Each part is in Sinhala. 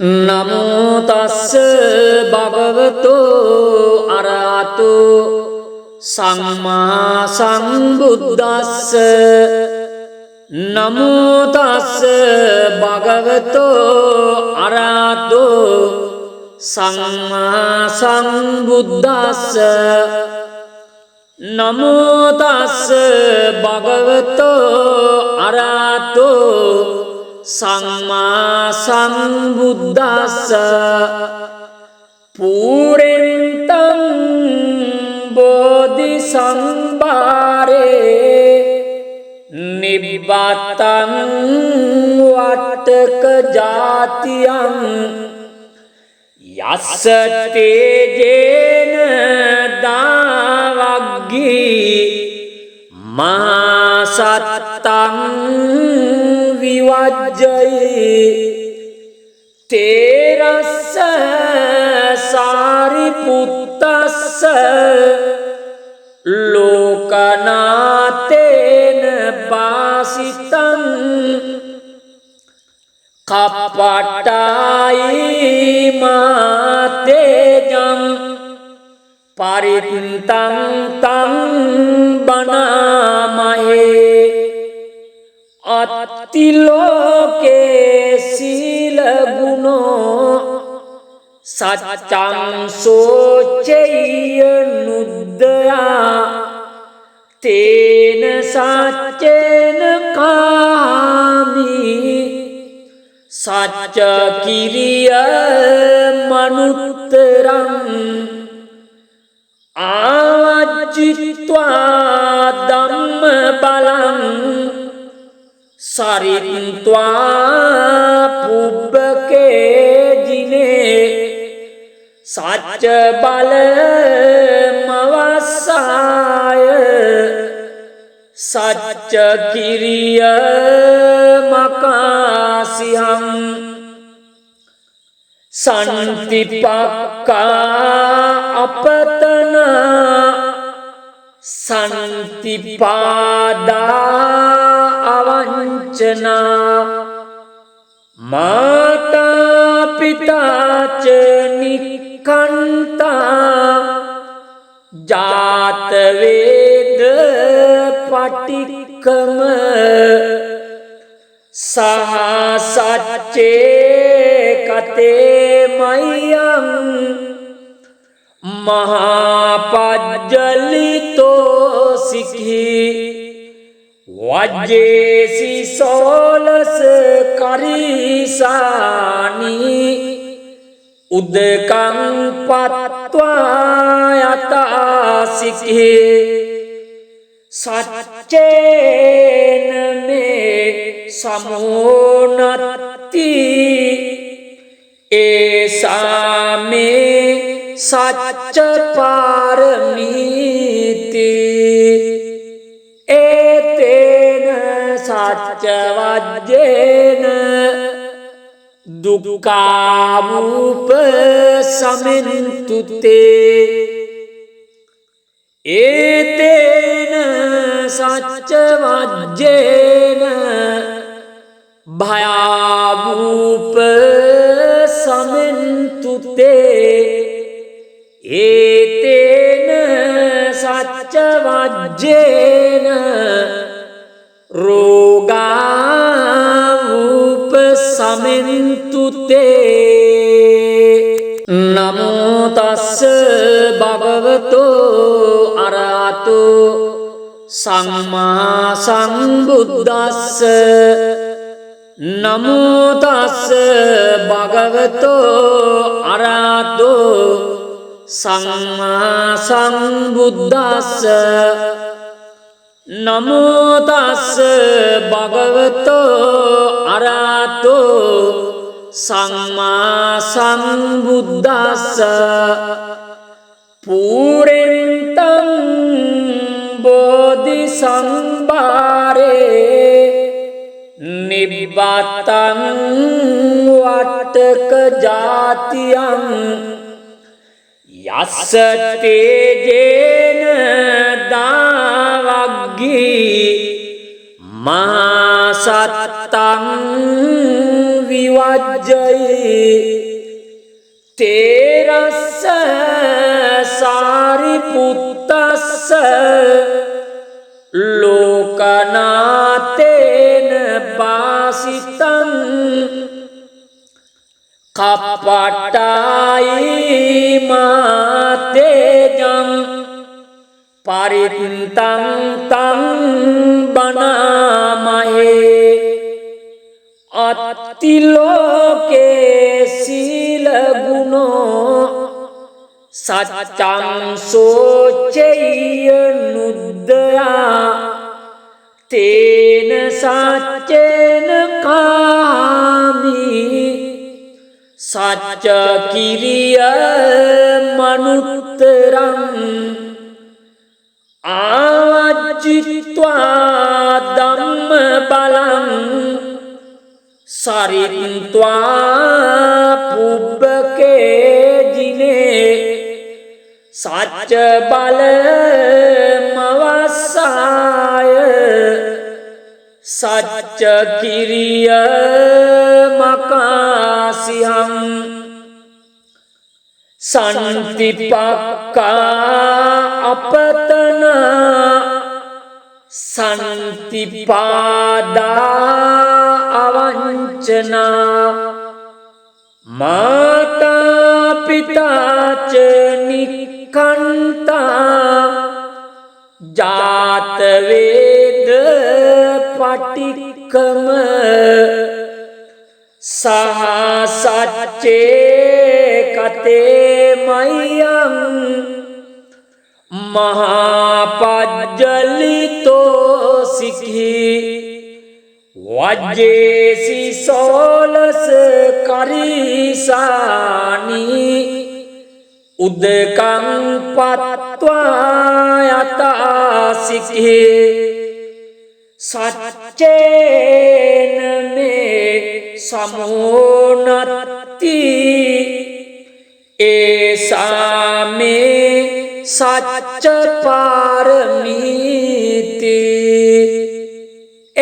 නමෝ තස්ස භගවතෝ අරහතෝ සම්මා සම්බුද්දස්ස නමෝ තස්ස භගවතෝ අරහතෝ සම්මා සම්බුද්දස්ස නමෝ තස්ස භගවතෝ අරහතෝ සම්මා සම්බුද්දස්ස පූරෙන්තං බෝධි සම්භාරේ නිබ්බතං වට්ටක ජාතියං යස්ස තේජේන දාවග්ගී මහා සත්තං විවජ්ජයි තේරස්ස සාරිපුත්තස්ස ලෝකනාතේන බාසිතං කප්පටායි මාතේජං පරිත්තං තං බනාමහේ අත්තිලෝකේ සීල ගුණෝ සච්චං සෝචෙය්‍ය නුද්දයා තේන සච්චේන කාමි සච්ච කිරිය මනුත්තරං ආවජ්ජිත්වා ධම්ම බලං සරිත්වා පුබ්බකේ ජිනේ සච්ච බල මවස්සාය සච්ච කිරිය මකාසිහං සන්තිපක්කා අපතනා සන්තිපාදා අවංචනා මාතා පිතාච නික්ඛන්තා ජාත වේද පටික්කම සහ සච්චේ කතේ මයං මහා පජ්ජලිතෝ සිඛී වජ්ජේසි සෝලස කරිසානි උදකං පත්වා යතාසිකේ සච්චේන මේ සමෝනත්ති ඒසාමේ සච්ච පාරමීති ඒතේන සච්ච වජ්ජේන දුක්ඛාවූප සමින්තුතේ ඒතේන සච්ච වජ්ජේන භයාවූප සමින්තුතේ ඒතේන සච්ච වජ්ජේන රෝගාවූප සමින්තුතේ නමෝ තස්ස භගවතෝ අරහතෝ සම්මා සම්බුද්දස්ස නමෝ තස්ස භගවතෝ අරහතෝ සම්මා සම්බුද්දස්ස නමෝ තස්ස භගවතෝ අරහතෝ සම්මා සම්බුද්දස්ස පූරෙන්තං බෝධි සම්භාරේ නිබ්බතං වට්ටක ජාතියං යස්ස තේජේන දාවග්ගී මහා සත්තං විවජ්ජයි තේරස්ස සාරිපුත්තස්ස ලෝකනාතේන පාසිතං කප්පට්ටායි මාතේජං පරිත්තං තං බනාමහේ අත්තිලෝකේ සීල ගුණෝ සච්චං සෝචෙය්‍ය නුද්දයා තේන සච්චේන කාමි සච්ච කිරිය මනුත්තරං ආවජ්ජිත්වා ධම්ම බලං සරිත්වා පුබ්බකේ ජිනේ සච්ච බල මවස්සාය සච්ච කිරිය මකාසිහං සන්තිපක්කා අපතනා සන්තිපාදා අවංචනා මාතා පිතාච නික්ඛන්තා ජාත වේද පටික්කම සහ සච්චේ කතේ මයං මහාපජ්ජලිතෝ සිඛි වජ්ජේසි සෝලස කරිසානි උදකං පත්වා යතා සිඛි සච්චේන මේ සමෝනත්ති ඒසාමේ සච්ච පාරමීති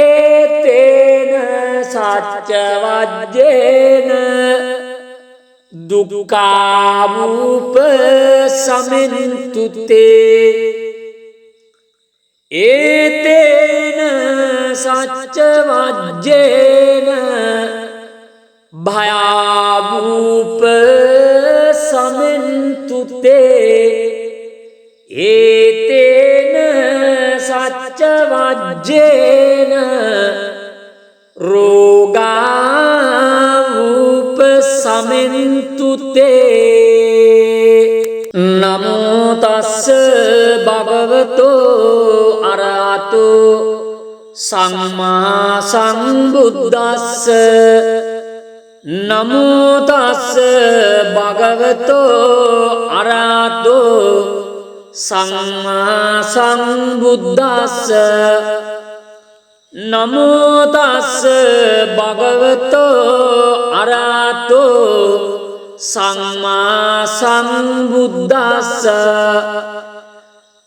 ඒතේන සච්ච වජ්ජේන දුක්ඛාවූප සමින්තුතේ ඒතේන සච්ච වජ්ජේන භයාවූප සමින්තුතේ ඒතේන සච්ච වජ්ජේන රෝගාවූප සමින්තුතේ නමෝ තස්ස භගවතෝ අරහතෝ සම්මා සම්බුද්දස්ස නමෝ තස්ස භගවතෝ අරහතෝ සම්මා සම්බුද්දස්ස නමෝ තස්ස භගවතෝ අරහතෝ සම්මා සම්බුද්දස්ස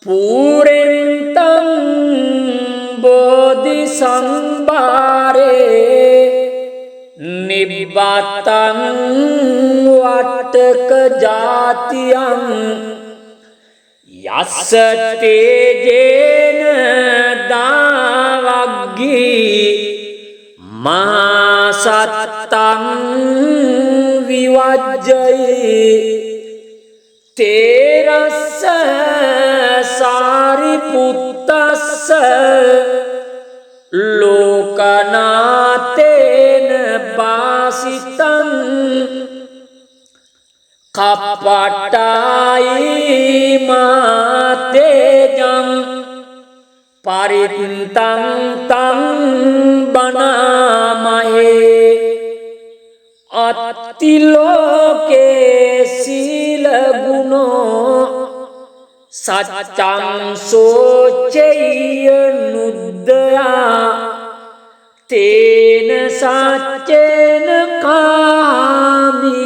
පූරෙන්තං බෝධි සම්භාරේ නිබ්බතං වට්ටක ජාතියං යස්ස තේජේන දාවග්ගී මහා සත්තං විවජ්ජයි තේරස්ස සාරිපුත්තස්ස ලෝකනාතේන පාසිතං කප්පට්ටායි මාතේජං පරිත්තං තං බනාමහේ අත්තිලෝකේ සීල ගුණෝ සච්චං සෝචෙය්‍ය නුද්දයා තේන සච්චේන කාමි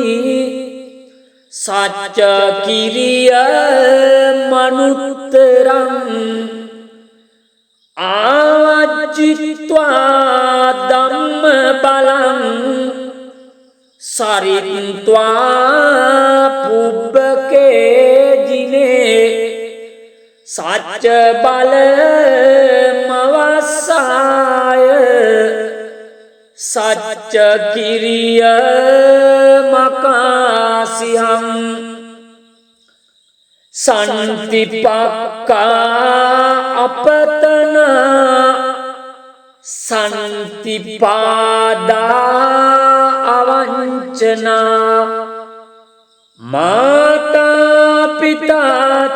සච්ච කිරිය මනුත්තරං ආවජ්ජිත්වා ධම්ම බලං सरित्वा पुब्बके जिने सच बल मवसाय सच किरिय मकासिहं संतिपक्का अपतना संतिपादा अवंचना माता पिता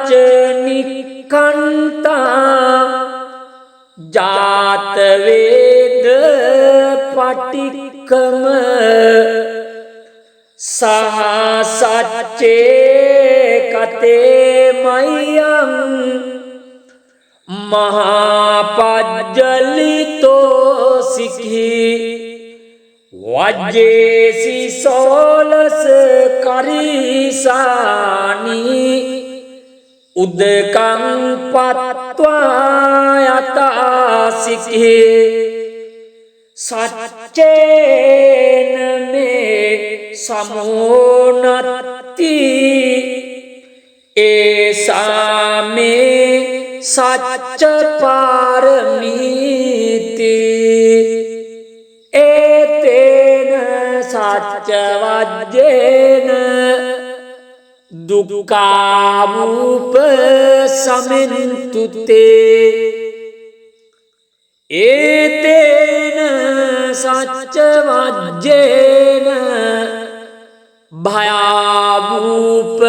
च निकंता जात वेद पटिकम सह सच्चे कते मय्यं महापज्जलितो सिखी वज्जेसी सोलस करीसानी उदकं पत्वा यता सिखी सच्चेन मे समोन्नति ऐसा में सच्च पारमीति एतेन सच्च वज्जेन दुःखावूप समिन्तुते एतेन सच्च वज्जेन भयावूप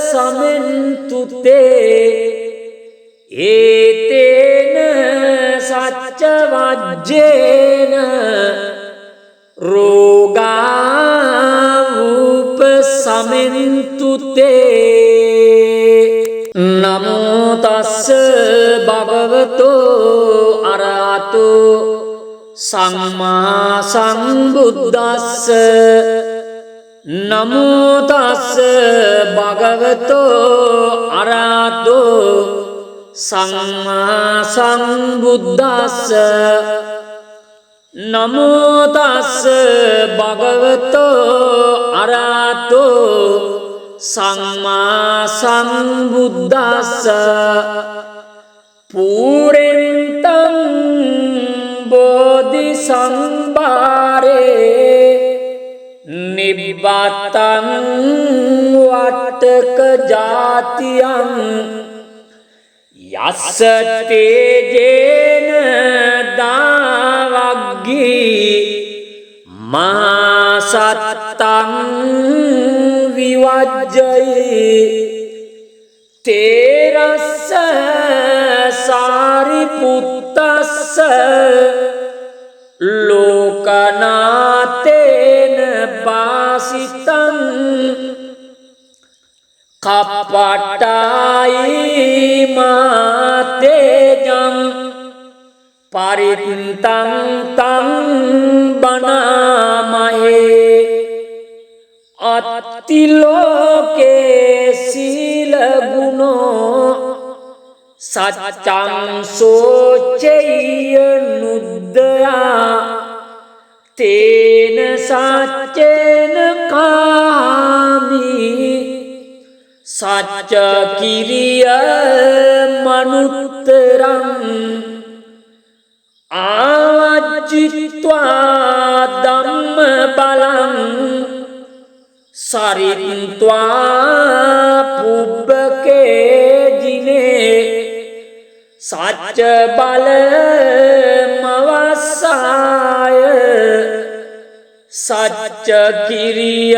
समिन्तुते एतेन सच्च वज्जेन रोगावूप समिन्तुते नमो तस्स भगवतो अरहतो सम्मा सम्बुद्धस्स नमो तस्स भगवतो अरहतो सम्मा सम्बुद्धस्स नमो तस्स भगवतो अरहतो सम्मा सम्बुद्धस्स पूरेन्तं बोधिसंभारे निब्बातं वट्टक जातियं यस्स तेजेन दावग्गी महासत्तं विवज्जयि तेरस्स सारिपुत्तस्स लोकनाथेन भासितं कपटायि मातेजं परितं तं बनामहे अतिलोके शीलगुणो सच्चं सोचेयनुदया तेन सच्चेन कामी सच्च किरिय मनुत्तरम् आवज्जित्वा धम्म बलं सरित्वा पुब्बके जिने सच्च बल मवसाय सच्च किरिय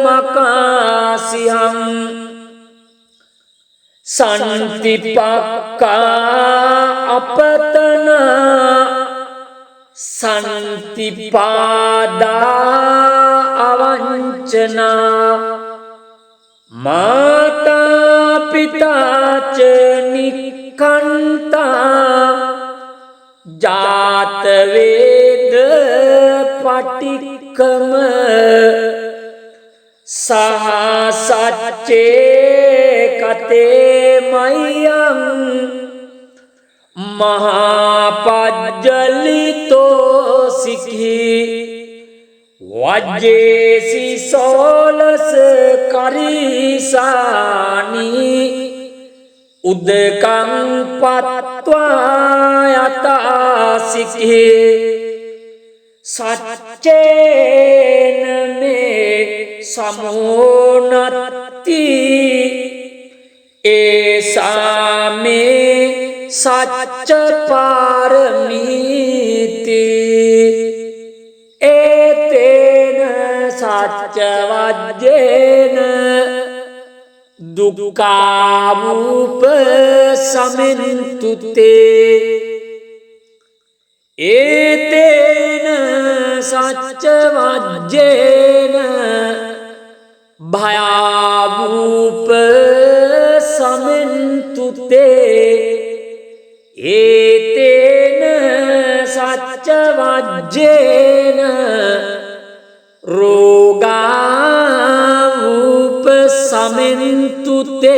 मकासिहं संतिपक्का अपतना संतिपादा अवंचना माता पिता च निकंता जात वेद पटिकम सह सच्चे कते मय्यं महापज्जलितो सिखी වජ්ජේසි සෝලස කරිසානි උදකං පත්වා යතාසිකේ සච්චේන මේ සමෝනත්ති ඒසාමේ සච්ච පාරමීති ඒතේන සච්ච වජ්ජේන දුක්ඛාවූප සමින්තුතේ ඒතේන සච්ච වජ්ජේන භයාවූප සමින්තුතේ ඒතේන සච්ච වජ්ජේන රෝගාවූප සමින්තුතේ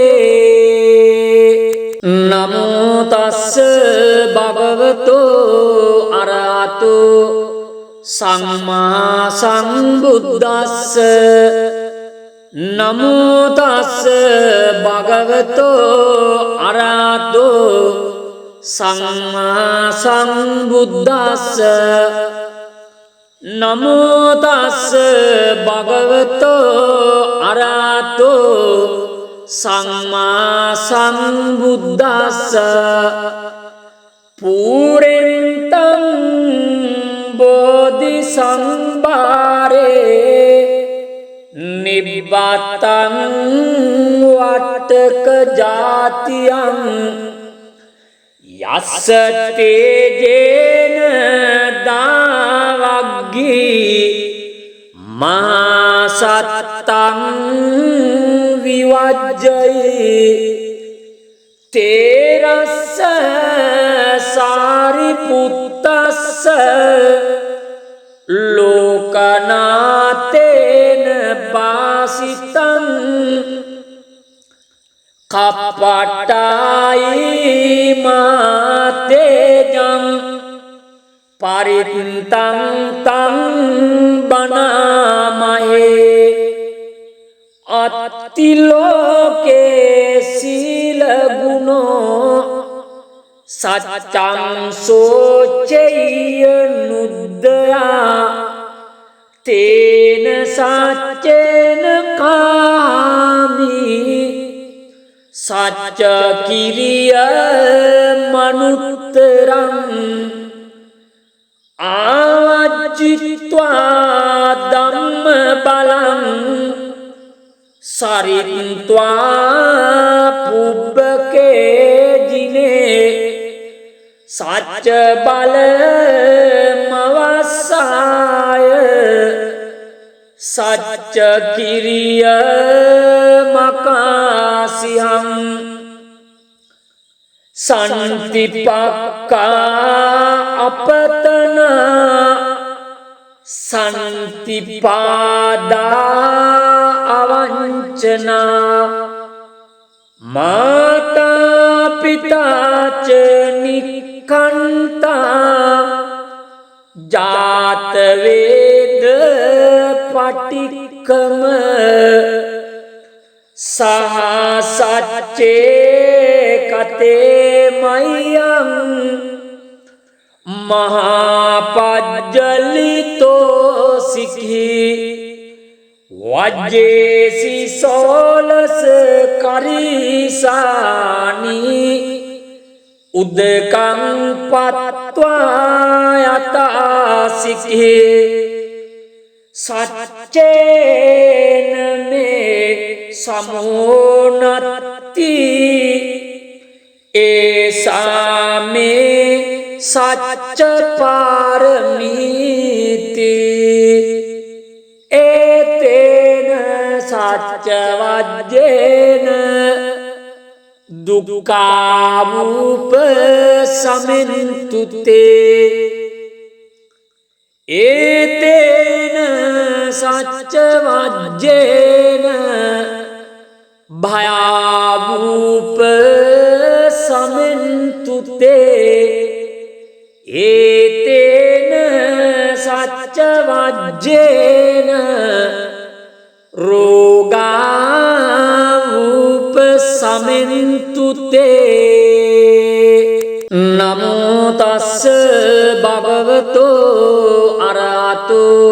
නමෝ තස්ස භගවතෝ අරහතෝ සම්මා සම්බුද්දස්ස නමෝ තස්ස භගවතෝ අරහතෝ සම්මා සම්බුද්දස්ස නමෝ තස්ස භගවතෝ අරහතෝ සම්මා සම්බුද්දස්ස පූරෙන්තං බෝධි සම්භාරේ නිබ්බතං වට්ටක ජාතියං යස්ස තේජේන දාවග්ගී මහා සත්තං විවජ්ජයි තේරස්ස සාරිපුත්තස්ස ලෝකනාතේන බාසිතං කප්පටායි මාතේජං පරිත්තං තං බනාමහේ අත්තිලෝකේ සීල ගුණෝ සච්චං සෝචෙය්‍ය නුද්දයා තේන සච්චේන කාමි සච්ච කිරිය මනුත්තරං ආවජ්ජිත්වා ධම්ම බලං සරිත්වා පුබ්බකේ ජිනේ සච්ච බල මවස්සාය සච්ච කිරිය මකාසිහං සන්තිපක්කා අපතනා සන්තිපාදා අවංචනා මාතා පිතාච නික්ඛන්තා ජාත වේද පටික්කම සහ සච්චේ කතේ මයං මහාපජ්ජලිතෝ සික්ඛි වජ්ජේසි සෝලස කරිසානි උදකං පත්වා යතාසික්ඛේ සච්චේන මේ සමෝනත්ති ඒසාමේ සච්ච පාරමීති ඒතේන සච්ච වජ්ජේන දුක්ඛාවූප සමින්තුතේ ඒතේන සච්ච වජ්ජේන භයාවූප සමින්තුතේ ඒතේන සච්ච වජ්ජේන රෝගාවූප සමෙන්තු තේ නමෝ තස්ස භගවතෝ අරහතෝ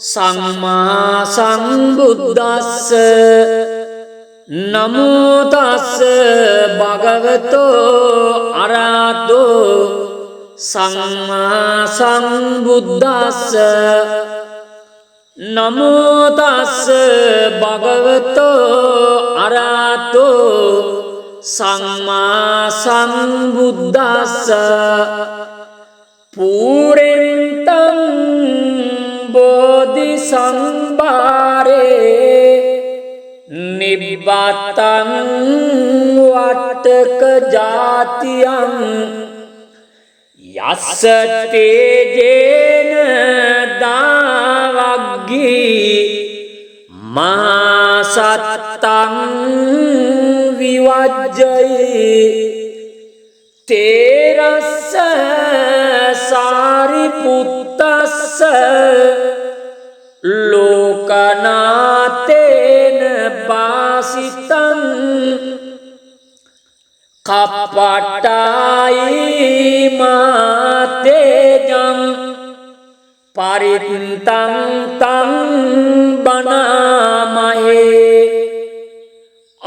සම්මා සම්බුද්දස්ස නමෝ තස්ස භගවතෝ අරහතෝ සම්මා සම්බුද්දස්ස නමෝ තස්ස භගවතෝ අරහතෝ සම්මා සම්බුද්දස්ස පූරෙන්තං බෝධි සම්භාරේ නිබ්බතං වට්ටක ජාතියං යස්ස තේජේන දාවග්ගී මහා සත්තං විවජ්ජයි තේරස්ස සාරිපුත්තස්ස ලෝකනාතේන බාසිතං කප්පටායි මාතේජං පරිත්තං තං බනාමහේ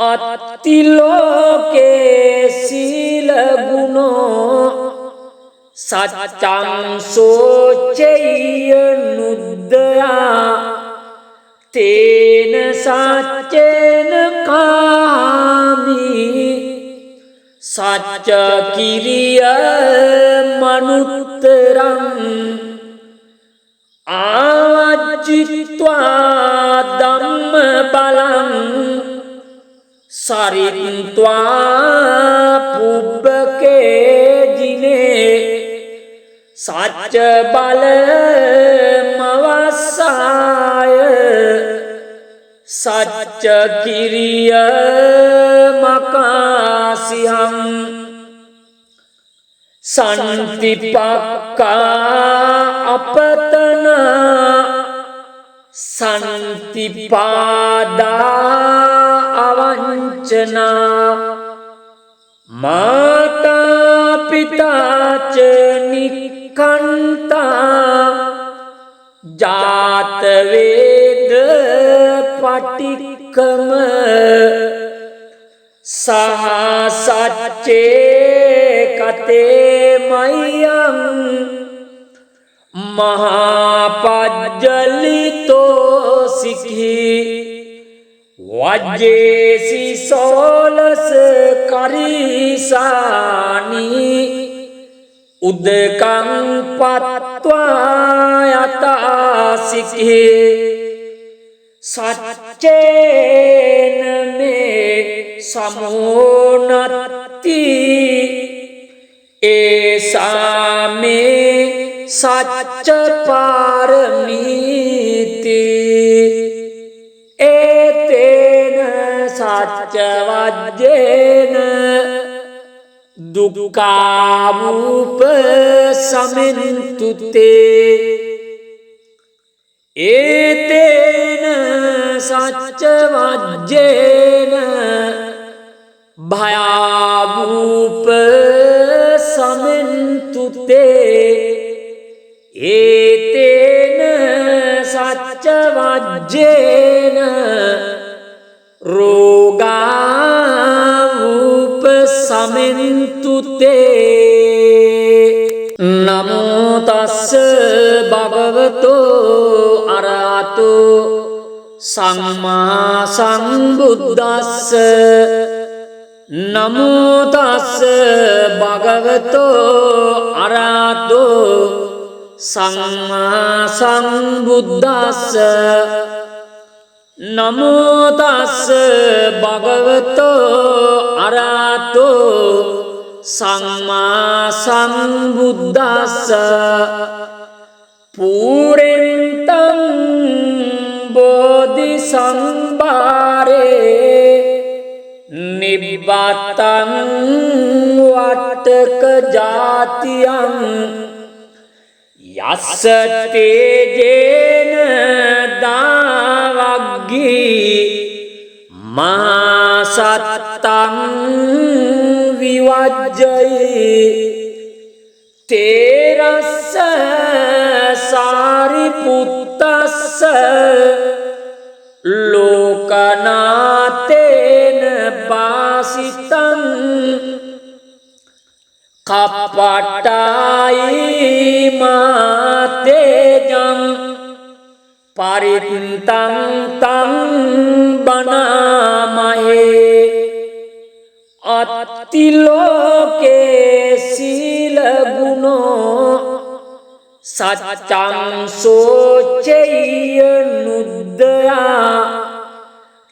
අත්තිලෝකේ සීල ගුණෝ සච්චං සෝචෙය්‍ය නුද්දයා තේන සච්චේන කාමි සච්ච කිරිය මනුත්තරං ආවජ්ජිත්වා ධම්ම බලං සරිත්වා පුබ්බකේ ජිනේ සච්ච බල මවස්සාය සච්ච කිරිය මකාසිහං සන්තිපක්කා අපතනා සන්තිපාදා අවංචනා මාතා පිතාච නික්ඛන්තා ජාත වේද පටික්කම සහ සච්චේ කතේ මයං මහාපජ්ජලිතෝ සිඛී වජ්ජේසි සෝලස කරිසානි උදකං පත්වා යතාසිඛේ සච්චේන මේ සමෝනත්ති ඒසාමේ සච්ච පාරමීති ඒතේන සච්ච වජ්ජේන දුක්ඛාවූප සමින්තු තේ ඒතේන සච්ච වජ්ජේන භයාවූප සමින්තු තේ ඒතේන සච්ච වජ්ජේන රෝගාවූප සමින්තු තේ නමෝ තස්ස භගවතෝ අරහතෝ සම්මා සම්බුද්දස්ස නමෝ තස්ස භගවතෝ අරහතෝ සම්මා සම්බුද්දස්ස නමෝ තස්ස භගවතෝ අරහතෝ සම්මා සම්බුද්දස්ස පූරෙන්තං බෝධි සම්භාරේ නිබ්බතං වට්ටක ජාතියං යස්ස තේජේන දාවග්ගී මහා සත්තං විවජ්ජයි තේරස්ස සාරිපුත්තස්ස ලෝකනාතේන පාසිතං කප්පටායි මාතේජං පරිත්තං තං බනාමහේ අත්තිලෝකේ සීල ගුණෝ සච්චං සෝචෙය්‍ය නුද්දයා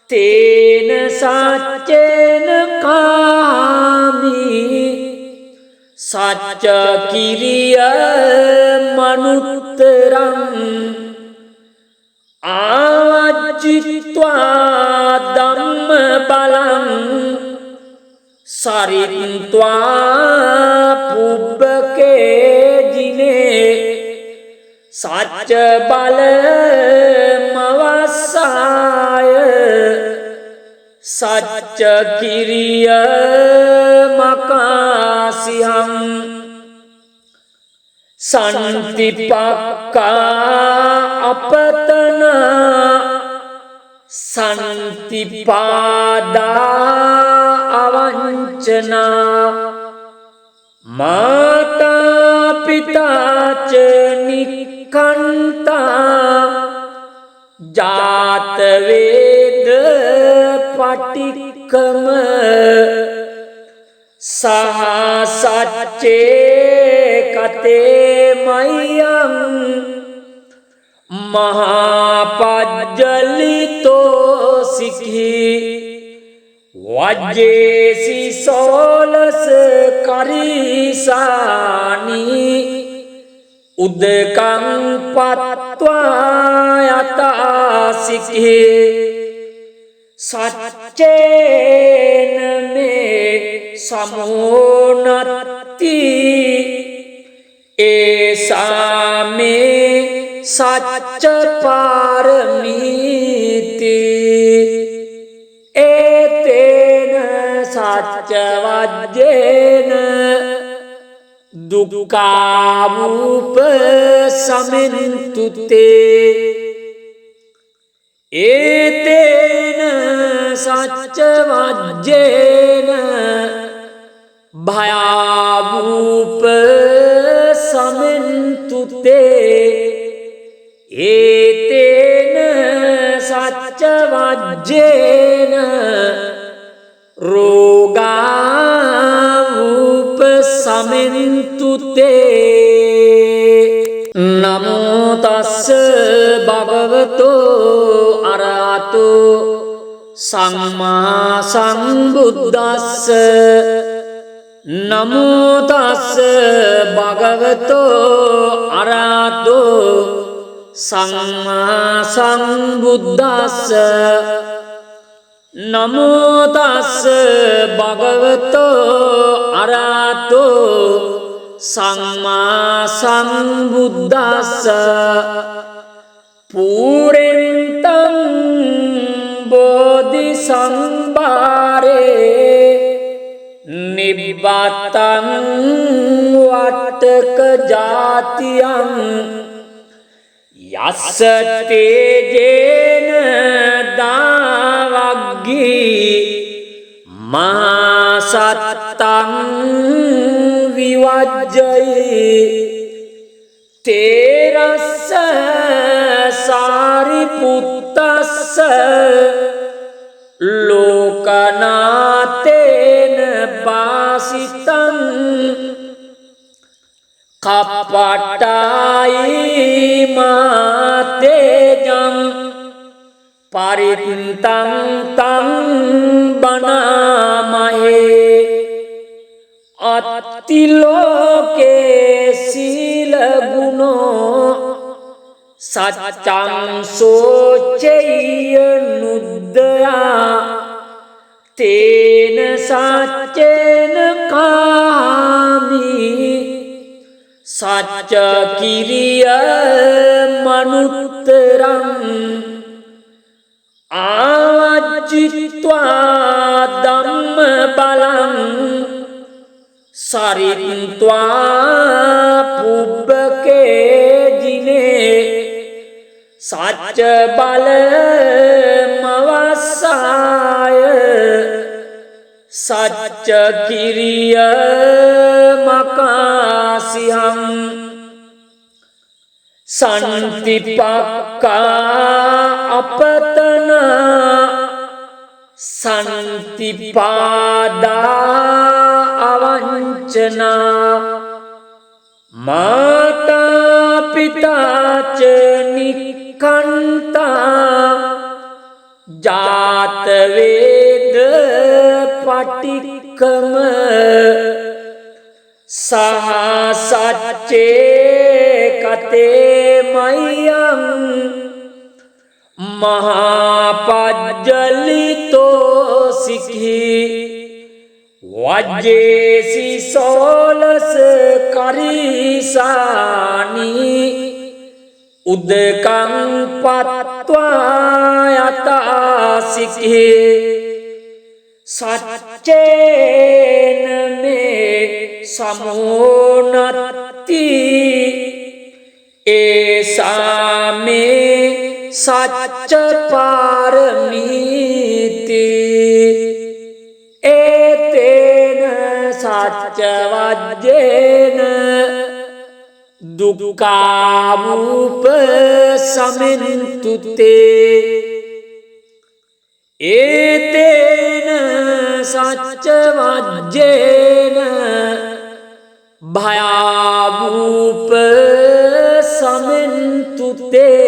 තේන සච්චේන කාමි සච්ච කිරිය මනුත්තරං ආවජ්ජිත්වා ධම්ම බලං සරිත්වා පුබ්බකේ ජිනේ සච්ච බල මවස්සාය සච්ච කිරිය මකාසිහං සන්තිපක්කා අපතන සන්තිපාදා අවංචනා මාතා පිතාච නික්ඛන්තා ජාත වේද පටික්කම සහ සච්චේ කතේ මයං මහාපජ්ජලිතෝ සිඛී වජ්ජේසි සෝලස කරීසානි උදකං පත්වා යතාසිඛේ සච්චේන මේ සමෝනත්ති ඒසාමේ සච්ච පාරමීති ඒතේන සච්ච වජ්ජේන දුක්ඛාවූප සමෙන්තුතේ ඒතේන සච්ච වජ්ජේන භයාවූප සමෙන්තුතේ ඒතේන සච්ච වජ්ජේන රෝගාවූප සමෙන්තුතේ නමෝ තස්ස භගවතෝ අරහතෝ සම්මා සම්බුද්දස්ස නමෝ තස්ස භගවතෝ අරහතෝ සම්මා සම්බුද්දස්ස නමෝ තස්ස භගවතෝ අරහතෝ සම්මා සම්බුද්දස්ස පූරෙන්තං බෝධි සම්භාරේ නිබ්බතං වට්ටක ජාතියං යස්ස තේජේන දාවග්ගී මහා සත්තං විවජ්ජයි තේරස්ස සාරිපුත්තස්ස ලෝකනාතේන පාසිතං කප්පටායි මාතේජං පරිත්තං තං බනාමහේ අත්තිලෝකේ සීල ගුණෝ සච්චං සෝචෙය්‍ය නුද්දයා තේන සච්චේන කාමි සච්ච කිරිය මනුත්තරං ආවජ්ජිත්වා ධම්ම බලං සරිත්වා පුබ්බකේ ජිනේ සච්ච බල මවස්සාය සච්ච කිරිය මකාසිහං සන්තිපක්කා අපතන සන්තිපාදා අවංචනා මාතා පිතාච නික්ඛන්තා ජාත වේද පටික්කම සහ සච්චේ කතේ මයං මහාපජ්ජලිතෝ සිඛි වජ්ජේසි සෝලස කරිසානි උදකං පත්වා යතාසිඛි සච්චේන මේ සමෝනත්ති ඒසාමේ සච්ච පාරමීති ඒතේන සච්ච වජ්ජේන දුක්ඛාවූප සමින්තුතේ ඒතේන සච්ච වජ්ජේන භයාවූප සමින්තුතේ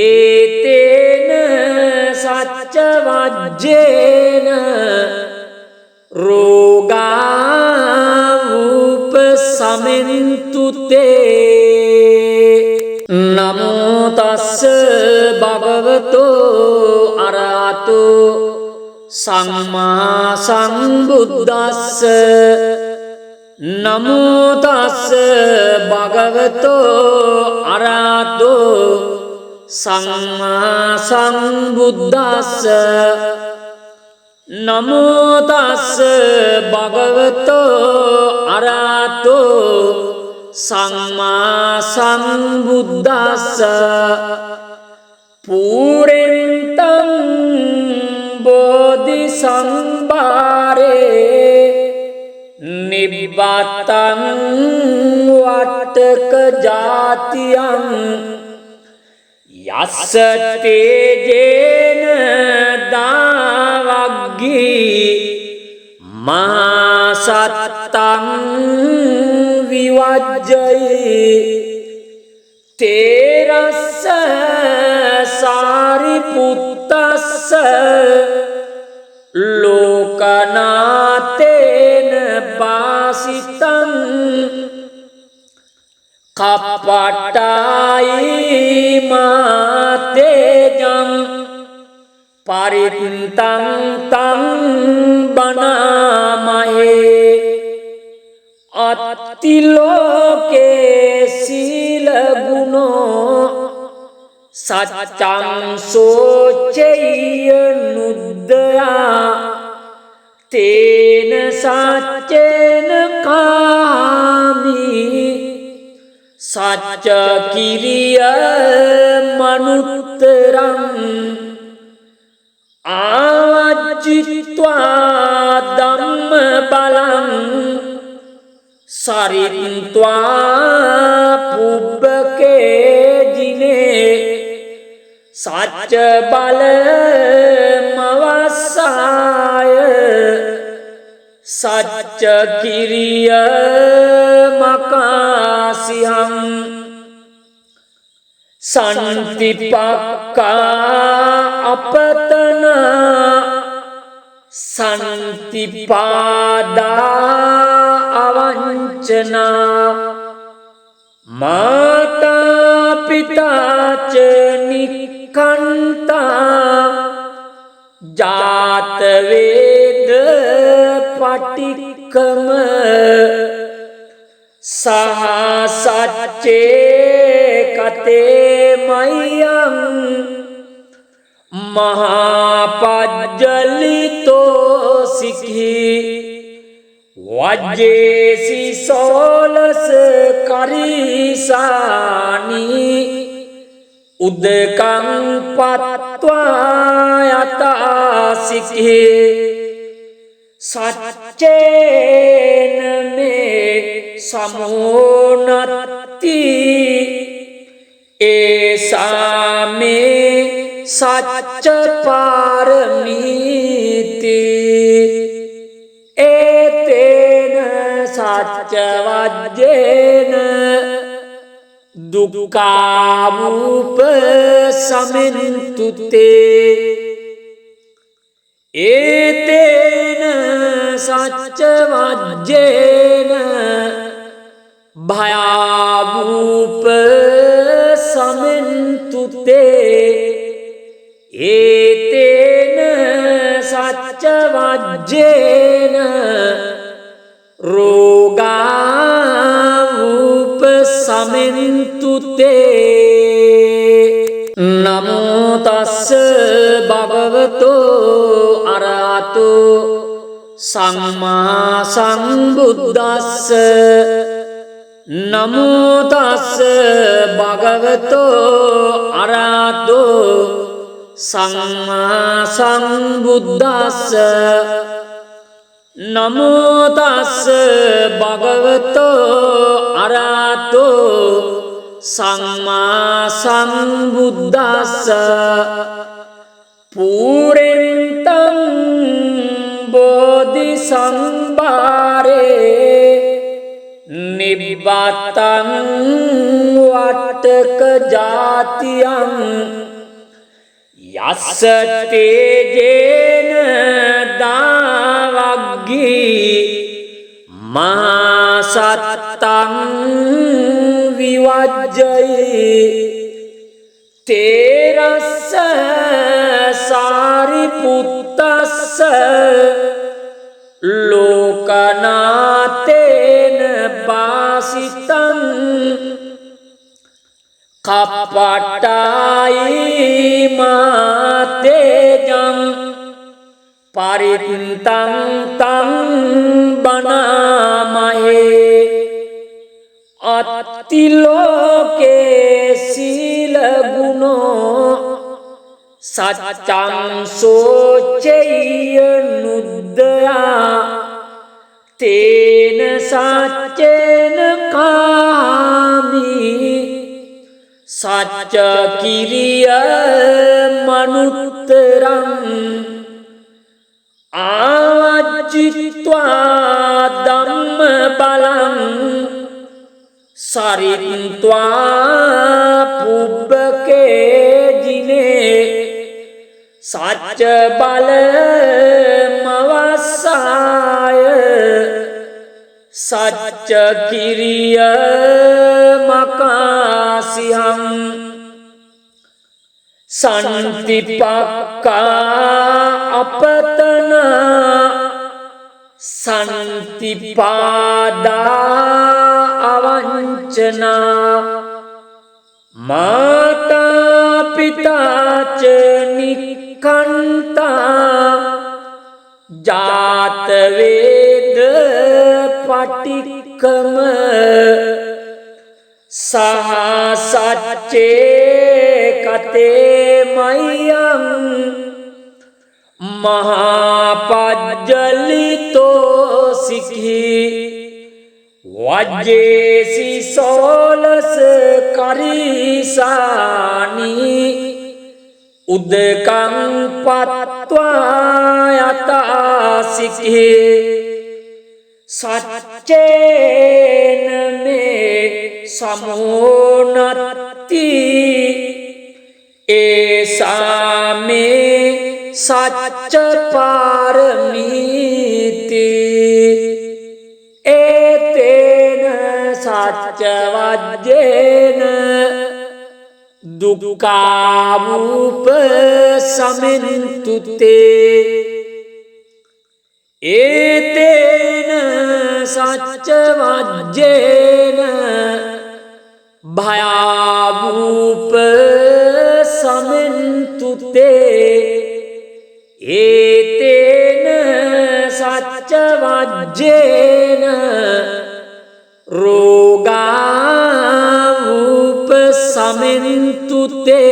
ඒතේන සච්ච වජ්ජේන රෝගාවූප සමින්තුතේ නමෝ තස්ස භගවතෝ අරහතෝ සම්මා සම්බුද්දස්ස නමෝ තස්ස භගවතෝ අරහතෝ සම්මා සම්බුද්දස්ස නමෝ තස්ස භගවතෝ අරහතෝ සම්මා සම්බුද්දස්ස පූරෙන්තං බෝධි සම්භාරේ නිබ්බතං වට්ටක ජාතියං යස්ස තේජේන දාවග්ගී මහා සත්තං විවජ්ජයි තේරස්ස සාරිපුත්තස්ස ලෝකනාතේන පාසිතං කප්පටායි මාතේජං පරිත්තං තං බණාමහේ අත්තිලෝකේ සීල ගුණෝ සච්චං සෝචෙය්‍ය නුද්දයා තේන සච්චේන කාමි සච්ච කිරිය මනුත්තරං ආවජ්ජිත්වා ධම්ම බලං සරිත්වා පුබ්බකේ ජිනේ සච්ච බල මවස්සාය සච්ච කිරිය මකාසිහං සන්තිපක්කා අපතන සන්තිපාදා අවංචනා මාතා පිතාච නික්ඛන්තා ජාත වේද පටික්කම सह सच्चे कते मय्यं महापज्जलितो सिखी वज्जेसी सोलस करीसानी उदकं पत्वा यता सिखी सच्चेन में समोन्नति ऐसा में सच्च पारमीति एतेन सच्च वज्जेन दुःखावूप समिन्तुते एतेन सच्च वज्जेन भयावूप समिन्तुते एतेन सच्च वज्जेन रोगावूप समिन्तुते नमो तस्स भगवतो अरहतो सम्मा सम्बुद्दस्स नमो तस्स भगवतो अरहतो सम्मा सम्बुद्दस्स नमो तस्स भगवतो अरहतो सम्मा सम्बुद्दस्स पूरेन्तं बोधिसंभारे निब्बातं वट्टक जातियं यस्स तेजेन दावग्गी महासत्तं विवज्जयि तेरस्स सारिपुत्तस्स लोकनाथेन भासितं कपटायि मातेजं परिन्तं तं बनामहे अतिलोके शीलगुणो सच्चं शोचय्यनुदया तेन सच्चेन कामी सच्च किरियमनुत्तरम् आवज्जित्वा धम्मबलं सरित्वा पुब्बके जिने सच्च बलमवसाय सच्च किरियमकासिहं सन्तिपक्का अपतना सन्तिपादा अवंचना माता पिता च निकंता जात वेद पटिकम सह सच्चे कते मय्यं महापज्जलितो सिखी वज्जेसी सोलस करीसानी उदकं पत्वा यता सिखी सच्चेन में समोन्नति ऐसा में सच्च पारमीति एतेन सच्च वज्जेन दुःखावूप समिन्तुते एतेन සච්ච වජ්ජේන භයාභූප සමෙන්තුතේ ඒතේන සච්ච වජ්ජේන රෝගාවූප සමෙන්තුතේ